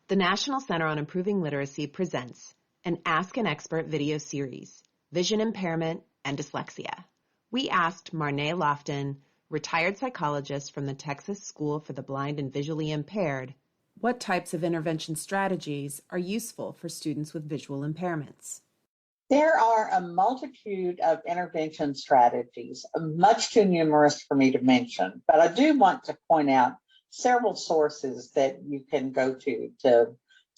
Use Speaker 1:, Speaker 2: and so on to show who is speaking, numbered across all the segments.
Speaker 1: The National Center on Improving Literacy presents an Ask an Expert video series, Vision Impairment and Dyslexia. We asked Marnay Lofton, retired psychologist from the Texas School for the Blind and Visually Impaired, what types of intervention strategies are useful for students with visual impairments?
Speaker 2: There are a multitude of intervention strategies, much too numerous for me to mention, but I do want to point out several sources that you can go to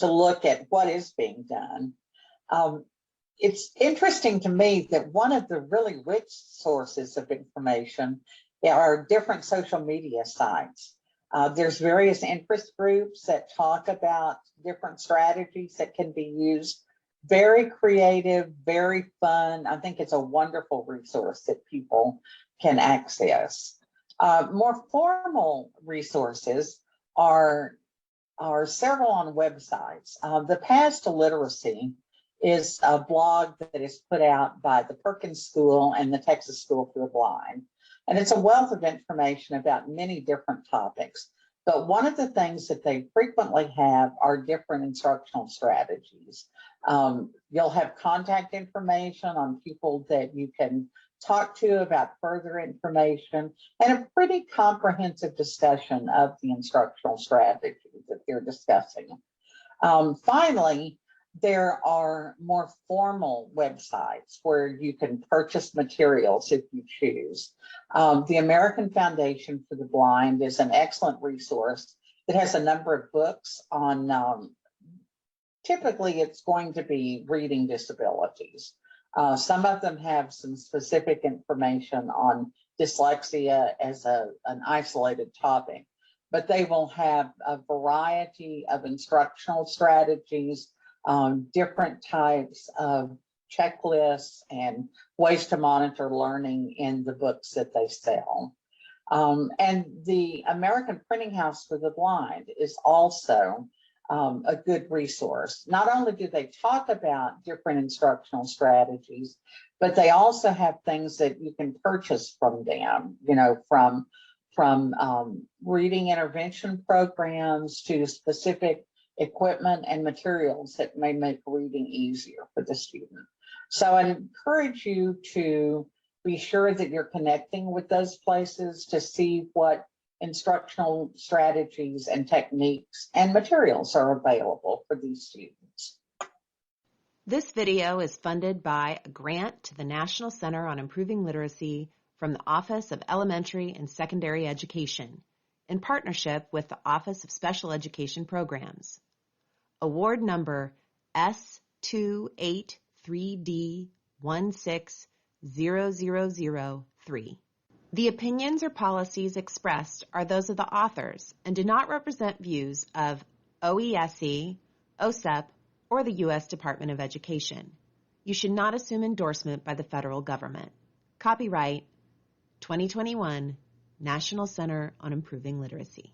Speaker 2: look at what is being done. It's interesting to me that one of the really rich sources of information are different social media sites. There's various interest groups that talk about different strategies that can be used. Very creative, very fun. I think it's a wonderful resource that people can access. More formal resources are several on websites. The Paths to Literacy is a blog that is put out by the Perkins School and the Texas School for the Blind. And it's a wealth of information about many different topics. But one of the things that they frequently have are different instructional strategies. You'll have contact information on people that you can talk to about further information, and a pretty comprehensive discussion of the instructional strategies that they're discussing. Finally, there are more formal websites where you can purchase materials if you choose. The American Foundation for the Blind is an excellent resource that has a number of books on, typically it's going to be reading disabilities. Some of them have some specific information on dyslexia as an isolated topic, but they will have a variety of instructional strategies, different types of checklists and ways to monitor learning in the books that they sell. And the American Printing House for the Blind is also a good resource. Not only do they talk about different instructional strategies, but they also have things that you can purchase from them, you know, from reading intervention programs to specific equipment and materials that may make reading easier for the student. So I encourage you to be sure that you're connecting with those places to see what instructional strategies and techniques and materials are available for these students.
Speaker 1: This video is funded by a grant to the National Center on Improving Literacy from the Office of Elementary and Secondary Education in partnership with the Office of Special Education Programs. Award number S283D1600003. The opinions or policies expressed are those of the authors and do not represent views of OESE, OSEP, or the U.S. Department of Education. You should not assume endorsement by the federal government. Copyright 2021, National Center on Improving Literacy.